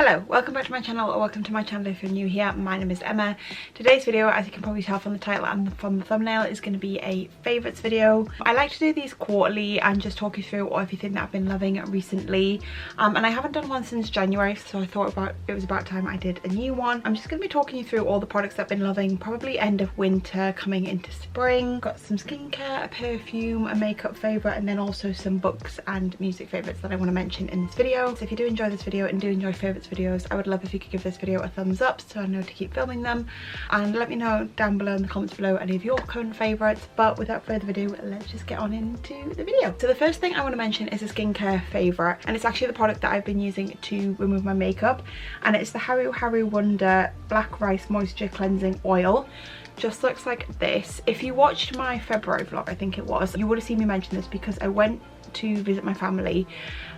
Hello, welcome back to my channel, or welcome to my channel if you're new here. My name is Emma. Today's video, as you can probably tell from the title and from the thumbnail, is going to be a favourites video. I like to do these quarterly and just talk you through everything that I've been loving recently. And I haven't done one since January, so I thought it was about time I did a new one. I'm just going to be talking you through all the products that I've been loving, probably end of winter, coming into spring. Got some skincare, a perfume, a makeup favourite, and then also some books and music favourites that I want to mention in this video. So if you do enjoy this video and do enjoy favourites videos, I would love if you could give this video a thumbs up so I know to keep filming them, and let me know down below in the comments below any of your current favourites. But without further ado, let's just get on into the video. So the first thing I want to mention is a skincare favourite, and it's actually the product that I've been using to remove my makeup, and it's the Haru Wonder Black Rice Moisture Cleansing Oil. Just looks like this. If you watched my February vlog, I think it was, you would have seen me mention this because I went to visit my family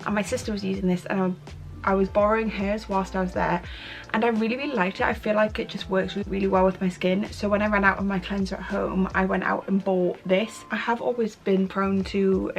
and my sister was using this, and I was borrowing hers whilst I was there, and I really liked it. I feel like it just works really well with my skin. So when I ran out of my cleanser at home, I went out and bought this. I have always been prone to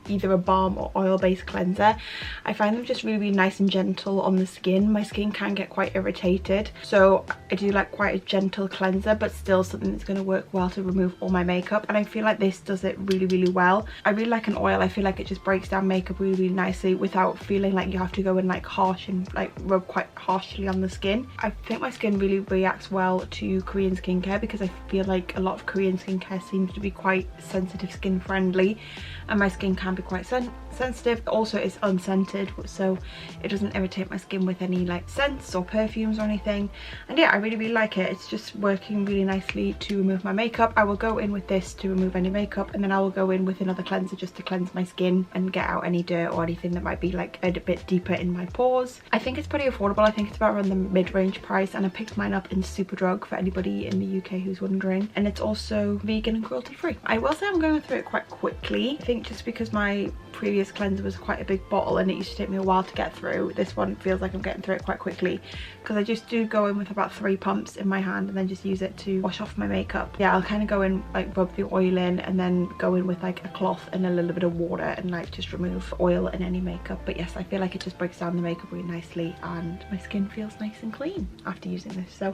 either a balm or oil based cleanser. I find them just really nice and gentle on the skin. My skin can get quite irritated, so I do like quite a gentle cleanser, but still something that's going to work well to remove all my makeup, and I feel like this does it really well. I really like an oil. I feel like it just breaks down makeup really nicely without feeling like you have to go and like harsh and like rub quite harshly on the skin. I think my skin really reacts well to Korean skincare because I feel like a lot of Korean skincare seems to be quite sensitive skin friendly, and my skin can be quite sensitive. Also, it's unscented, so it doesn't irritate my skin with any like scents or perfumes or anything. And yeah, I really like it. It's just working really nicely to remove my makeup. I will go in with this to remove any makeup, and then I will go in with another cleanser just to cleanse my skin and get out any dirt or anything that might be like a bit deeper in my pores. I think it's pretty affordable. I think it's about around the mid-range price, and I picked mine up in Superdrug for anybody in the UK who's wondering, and it's also vegan and cruelty free. I will say I'm going through it quite quickly. I think just because my previous cleanser was quite a big bottle and it used to take me a while to get through, this one feels like I'm getting through it quite quickly because I just do go in with about 3 pumps in my hand and then just use it to wash off my makeup. Yeah, I'll kind of go in, like rub the oil in, and then go in with like a cloth and a little bit of water and like just remove oil and any makeup. But yes, I feel like it just breaks down the makeup really nicely, and my skin feels nice and clean after using this, so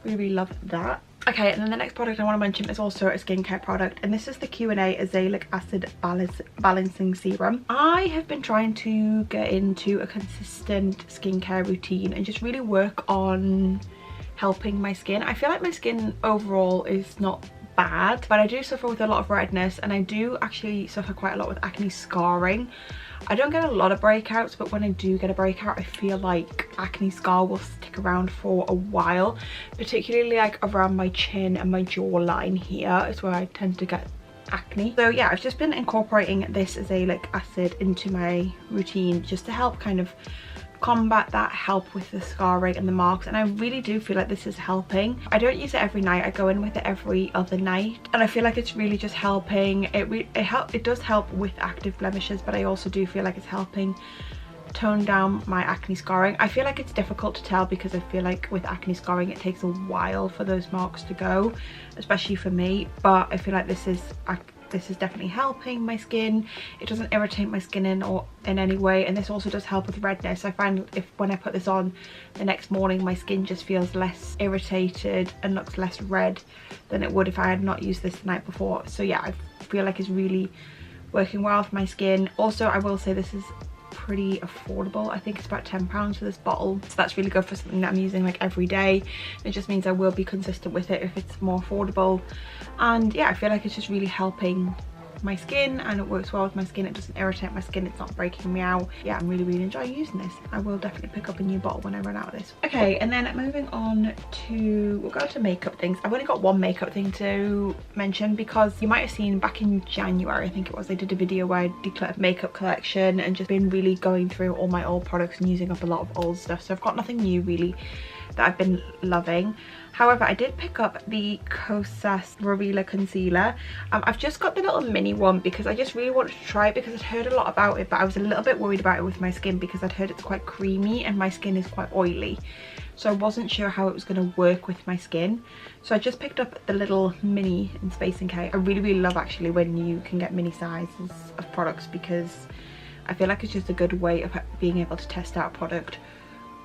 really love that. Okay, and then the next product I want to mention is also a skincare product, and this is the Q&A Azelaic Acid Balancing Serum. I have been trying to get into a consistent skincare routine and just really work on helping my skin. I feel like my skin overall is not bad, but I do suffer with a lot of redness, and I do actually suffer quite a lot with acne scarring. I don't get a lot of breakouts, but when I do get a breakout, I feel like acne scar will stick around for a while, particularly like around my chin and my jawline. Here is where I tend to get acne. So yeah, I've just been incorporating this azelaic acid into my routine just to help kind of combat that, help with the scarring and the marks, and I really do feel like this is helping. I don't use it every night. I go in with it every other night, and I feel like it's really just helping. It does help with active blemishes, but I also do feel like it's helping tone down my acne scarring. I feel like it's difficult to tell because I feel like with acne scarring it takes a while for those marks to go, especially for me, but I feel like this is definitely helping my skin. It doesn't irritate my skin in any way, and this also does help with redness. I find when I put this on the next morning, my skin just feels less irritated and looks less red than it would if I had not used this the night before. So yeah, I feel like it's really working well for my skin. Also, I will say this is pretty affordable. I think it's about £10 for this bottle, so that's really good for something that I'm using like every day. It just means I will be consistent with it if it's more affordable, and yeah, I feel like it's just really helping my skin, and it works well with my skin. It doesn't irritate my skin, it's not breaking me out. Yeah, I'm really enjoying using this. I will definitely pick up a new bottle when I run out of this. Okay, and then moving on to, we'll go to makeup things. I've only got one makeup thing to mention because you might have seen back in January, I think it was, I did a video where I decluttered makeup collection and just been really going through all my old products and using up a lot of old stuff. So I've got nothing new really that I've been loving. However, I did pick up the Kosas Revealer Concealer. I've just got the little mini one because I just really wanted to try it because I'd heard a lot about it, but I was a little bit worried about it with my skin because I'd heard it's quite creamy and my skin is quite oily. So I wasn't sure how it was going to work with my skin. So I just picked up the little mini in Space & K. I really love actually when you can get mini sizes of products because I feel like it's just a good way of being able to test out a product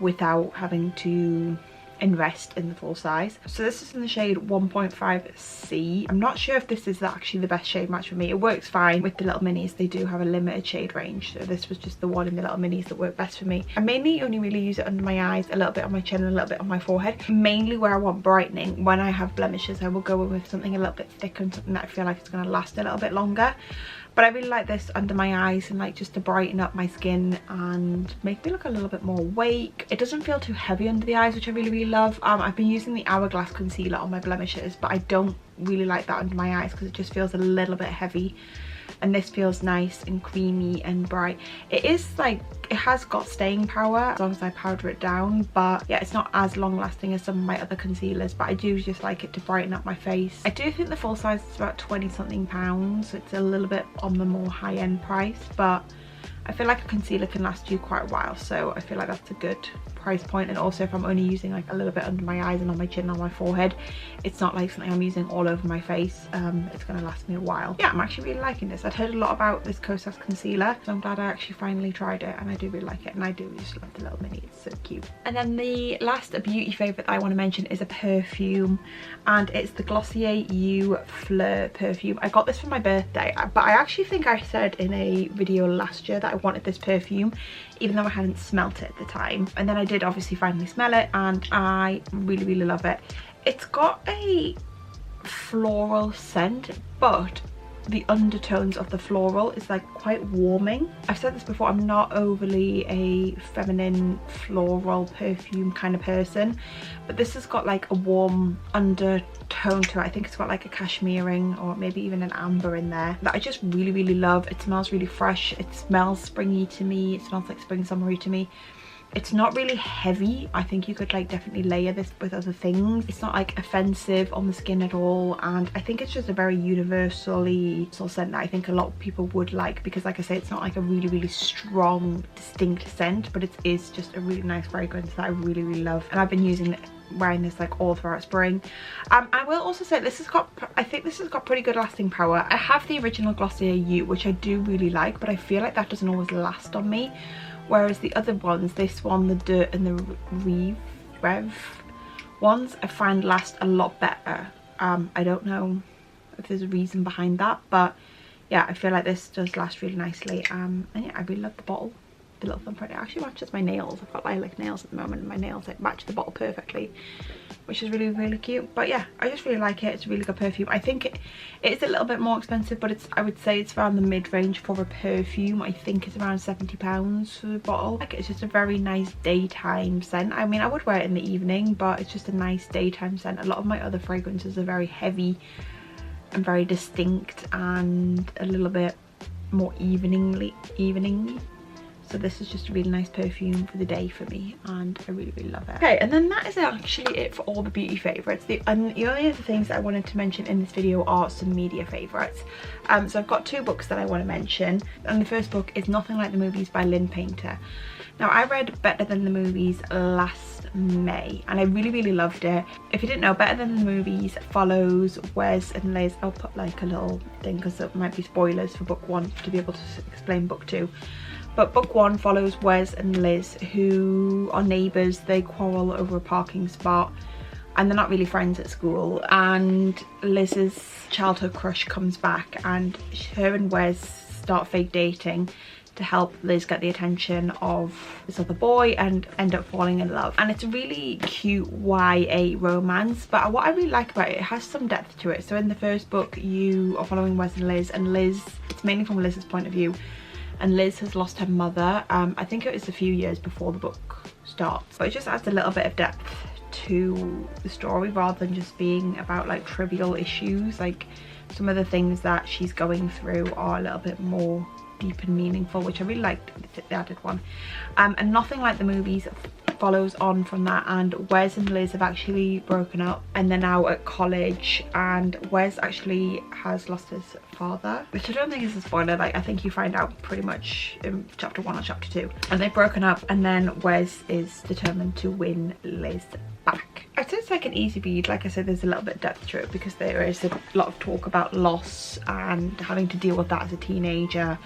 without having to invest in the full size. So this is in the shade 1.5C. I'm not sure if this is actually the best shade match for me. It works fine with the little minis. They do have a limited shade range, so this was just the one in the little minis that worked best for me. I mainly only really use it under my eyes, a little bit on my chin and a little bit on my forehead, mainly where I want brightening. When I have blemishes, I will go in with something a little bit thicker and something that I feel like it's going to last a little bit longer. But I really like this under my eyes and like just to brighten up my skin and make me look a little bit more awake. It doesn't feel too heavy under the eyes, which I really love. I've been using the Hourglass concealer on my blemishes, but I don't really like that under my eyes because it just feels a little bit heavy. And this feels nice and creamy and bright. It is like, it has got staying power as long as I powder it down, but yeah, it's not as long lasting as some of my other concealers, but I do just like it to brighten up my face. I do think the full size is about 20 something pounds, so it's a little bit on the more high end price, but I feel like a concealer can last you quite a while, so I feel like that's a good price point. And also if I'm only using like a little bit under my eyes and on my chin and on my forehead, it's not like something I'm using all over my face. It's gonna last me a while. Yeah, I'm actually really liking this. I'd heard a lot about this Kosas concealer, so I'm glad I actually finally tried it, and I do really like it, and I do just love the little mini. It's so cute. And then the last beauty favourite that I want to mention is a perfume, and it's the Glossier You Fleur perfume. I got this for my birthday, but I actually think I said in a video last year that I wanted this perfume, even though I hadn't smelt it at the time. And then I did obviously finally smell it, and I really love it. It's got a floral scent, but the undertones of the floral is like quite warming. I've said this before, I'm not overly a feminine floral perfume kind of person, but this has got like a warm undertone to it. I think it's got like a cashmereing or maybe even an amber in there that I just really love. It smells really fresh, it smells springy to me, it smells like spring summery to me. It's not really heavy. I think you could like definitely layer this with other things. It's not like offensive on the skin at all, and I think it's just a very universally scent that I think a lot of people would like, because like I say, it's not like a really strong distinct scent, but it is just a really nice fragrance that I really love, and I've been using it, wearing this like all throughout spring. I will also say this has got, I think this has got pretty good lasting power. I have the original Glossier You, which I do really like, but I feel like that doesn't always last on me. Whereas the other ones, this one, the Dirt and the Rev ones, I find last a lot better. I don't know if there's a reason behind that, but yeah, I feel like this does last really nicely. And yeah, I really love the bottle. The little thumbprint, it actually matches my nails. I've got lilac nails at the moment, and my nails like match the bottle perfectly, which is really cute. But yeah, I just really like it. It's a really good perfume. I think it is a little bit more expensive, but it's, I would say it's around the mid-range for a perfume. I think it's around £70 for the bottle. Like, it's just a very nice daytime scent. I mean, I would wear it in the evening, but it's just a nice daytime scent. A lot of my other fragrances are very heavy and very distinct and a little bit more evening. So this is just a really nice perfume for the day for me, and I really love it. Okay, and then that is actually it for all the beauty favourites. The only other things that I wanted to mention in this video are some media favourites. So I've got two books that I want to mention, and the first book is Nothing Like the Movies by Lynn Painter. Now, I read Better Than the Movies last May, and I really loved it. If you didn't know, Better Than the Movies follows Wes and Liz. I'll put like a little thing because there might be spoilers for book one to be able to explain book two. But book one follows Wes and Liz, who are neighbours. They quarrel over a parking spot, and they're not really friends at school. And Liz's childhood crush comes back, and her and Wes start fake dating to help Liz get the attention of this other boy and end up falling in love. And it's a really cute YA romance, but what I really like about it, it has some depth to it. So in the first book, you are following Wes and Liz, it's mainly from Liz's point of view, and Liz has lost her mother. I think it was a few years before the book starts, but it just adds a little bit of depth to the story rather than just being about like trivial issues. Like, some of the things that she's going through are a little bit more deep and meaningful, which I really liked the added one. And Nothing Like the Movies follows on from that, and Wes and Liz have actually broken up, and they're now at college, and Wes actually has lost his father, which I don't think is a spoiler. Like, I think you find out pretty much in chapter 1 or chapter 2, and they've broken up, and then Wes is determined to win Liz back. I'd say it's like an easy read. Like I said, there's a little bit of depth to it because there is a lot of talk about loss and having to deal with that as a teenager,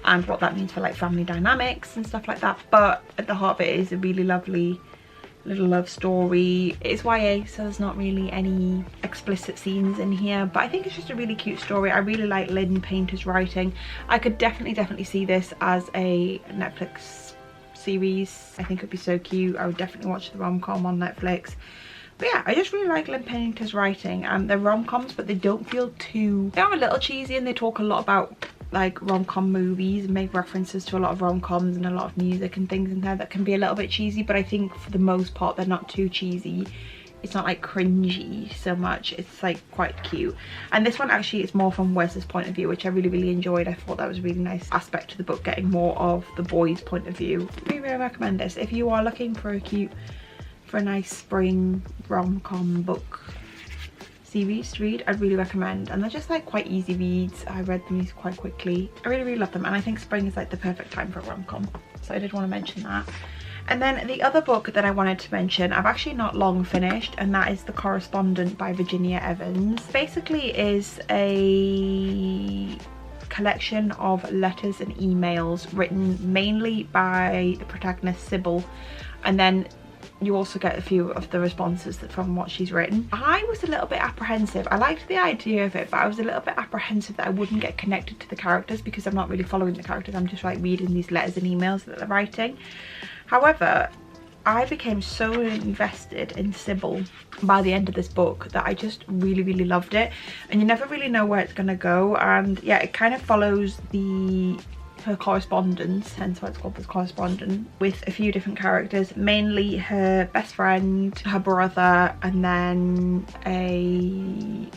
and what that means for like family dynamics and stuff like that. But at the heart of it is a really lovely little love story. It's YA, so there's not really any explicit scenes in here, but I think it's just a really cute story. I really like Lynn Painter's writing. I could definitely see this as a Netflix series. I think it'd be so cute. I would definitely watch the rom-com on Netflix. But yeah, I just really like Lynn Painter's writing. They're rom-coms, but they don't feel too... They are a little cheesy, and they talk a lot about like rom-com movies and make references to a lot of rom-coms and a lot of music and things in there that can be a little bit cheesy, but I think for the most part they're not too cheesy. It's not like cringy so much. It's like quite cute. And this one actually is more from Wes's point of view, which I really enjoyed. I thought that was a really nice aspect to the book, getting more of the boy's point of view. Really recommend this if you are looking for a nice spring rom-com book series to read. I'd really recommend, and they're just like quite easy reads. I read them quite quickly. I really love them, and I think spring is like the perfect time for a rom-com, so I did want to mention that. And then the other book that I wanted to mention, I've actually not long finished, and that is The Correspondent by Virginia Evans. Basically is a collection of letters and emails written mainly by the protagonist Sybil, and then you also get a few of the responses from what she's written. I was a little bit apprehensive. I liked the idea of it, but I was a little bit apprehensive that I wouldn't get connected to the characters, because I'm not really following the characters. I'm just like reading these letters and emails that they're writing. However, I became so invested in Sybil by the end of this book that I just really loved it, and you never really know where it's gonna go. And yeah, it kind of follows her correspondence, hence why it's called The Correspondent, with a few different characters, mainly her best friend, her brother, and then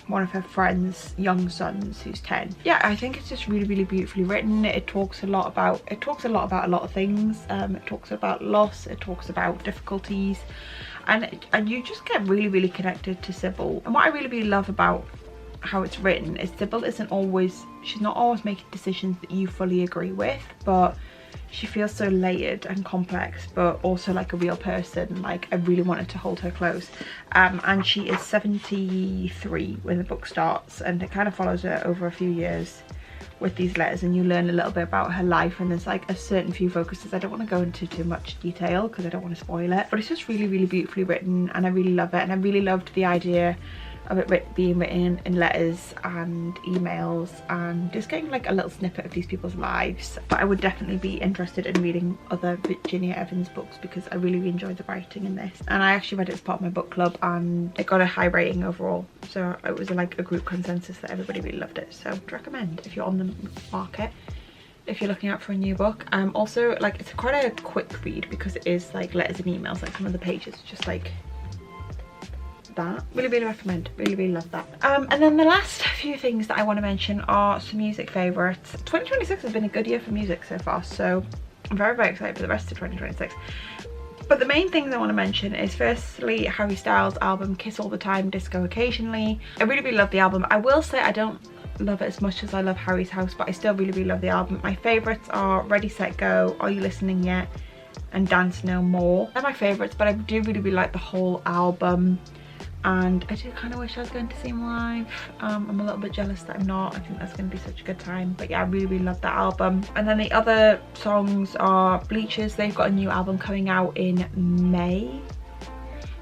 one of her friend's young sons who's 10. Yeah, I think it's just really beautifully written. It talks a lot about a lot of things. It talks about loss, it talks about difficulties, and you just get really connected to Sybil. And what I really love about how it's written is Sybil she's not always making decisions that you fully agree with, but she feels so layered and complex, but also like a real person. Like, I really wanted to hold her close. And she is 73 when the book starts, and it kind of follows her over a few years with these letters, and you learn a little bit about her life, and there's like a certain few focuses. I don't want to go into too much detail because I don't want to spoil it, but it's just really beautifully written, and I really love it. And I really loved the idea of it being written in letters and emails, and just getting like a little snippet of these people's lives. But I would definitely be interested in reading other Virginia Evans books, because I really enjoyed the writing in this, and I actually read it as part of my book club, and it got a high rating overall, so it was like a group consensus that everybody really loved it. So I'd recommend if you're on the market, if you're looking out for a new book. Also, like, it's quite a quick read because it is like letters and emails. Like, some of the pages just like that. Really recommend. Really love that. And then the last few things that I want to mention are some music favourites. 2026 has been a good year for music so far, so I'm very excited for the rest of 2026. But the main things I want to mention is, firstly, Harry Styles' album Kiss All the Time, Disco Occasionally. I really love the album. I will say I don't love it as much as I love Harry's House, but I still really love the album. My favourites are Ready Set Go, Are You Listening Yet, and Dance No More. They're my favourites, but I do really like the whole album. And I do kind of wish I was going to see him live. I'm a little bit jealous that I'm not. I think that's going to be such a good time. But yeah, I really love that album. And then the other songs are Bleachers. They've got a new album coming out in May,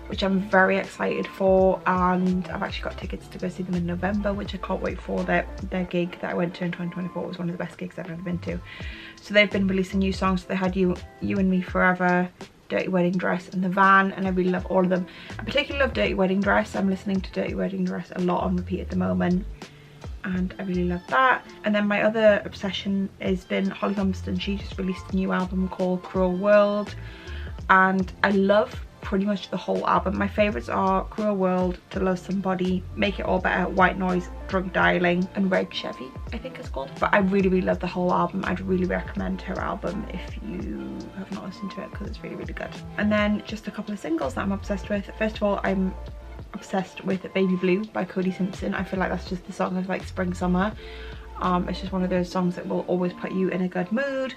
which I'm very excited for, and I've actually got tickets to go see them in November, which I can't wait for. Their gig that I went to in 2024 was one of the best gigs I've ever been to. So they've been releasing new songs. So they had You and Me Forever, Dirty Wedding Dress, and The Van, and I really love all of them. I particularly love Dirty Wedding Dress. I'm listening to Dirty Wedding Dress a lot on repeat at the moment, and I really love that. And then my other obsession has been Holly Humston. She just released a new album called Cruel World, and I love pretty much the whole album. My favourites are Cruel World, To Love Somebody, Make It All Better, White Noise, Drunk Dialing, and Reg Chevy, I think it's called. But I really love the whole album. I'd really recommend her album if you have not listened to it, because it's really good. And then just a couple of singles that I'm obsessed with. First of all, I'm obsessed with Baby Blue by Cody Simpson. I feel like that's just the song of like spring summer. It's just one of those songs that will always put you in a good mood.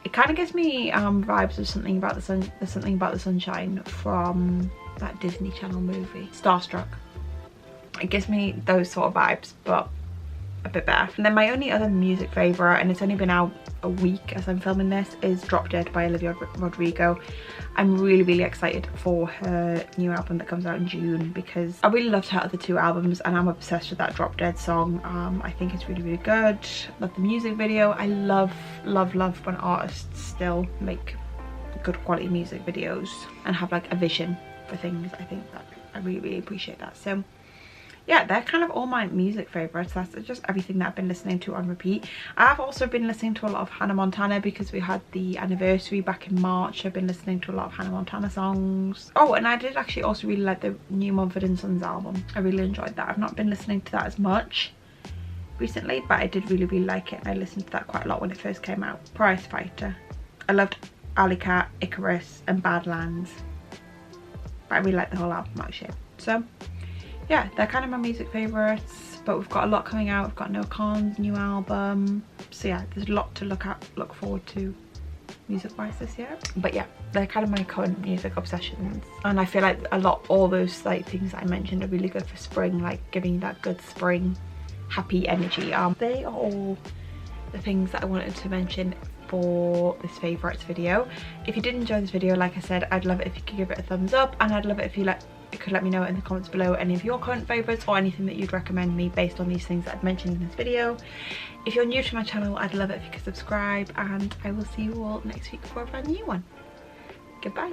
It kind of gives me vibes of Something About the Sunshine from that Disney Channel movie, Starstruck. It gives me those sort of vibes, but a bit better. And then my only other music favourite, and it's only been out a week as I'm filming this, is Drop Dead by Olivia Rodrigo. I'm really excited for her new album that comes out in June, because I really loved her other 2 albums and I'm obsessed with that Drop Dead song. I think it's really good. Love the music video. I love when artists still make good quality music videos and have like a vision for things. I think that I really appreciate that. So yeah, they're kind of all my music favourites. That's just everything that I've been listening to on repeat. I've also been listening to a lot of Hannah Montana because we had the anniversary back in March. I've been listening to a lot of Hannah Montana songs. Oh, and I did actually also really like the new Mumford & Sons album. I really enjoyed that. I've not been listening to that as much recently, but I did really like it. I listened to that quite a lot when it first came out. Prize Fighter. I loved Alley Cat, Icarus and Badlands. But I really like the whole album actually. So yeah, they're kind of my music favourites, but we've got a lot coming out. We've got No Cons, new album. So yeah, there's a lot to look forward to music wise this year. But yeah, they're kind of my current music obsessions, and I feel like all those like things that I mentioned are really good for spring, like giving that good spring happy energy. They are all the things that I wanted to mention for this favourites video. If you did enjoy this video, like I said, I'd love it if you could give it a thumbs up, and I'd love it if you could let me know in the comments below any of your current favourites or anything that you'd recommend me based on these things that I've mentioned in this video. If you're new to my channel, I'd love it if you could subscribe, and I will see you all next week for a brand new one. Goodbye.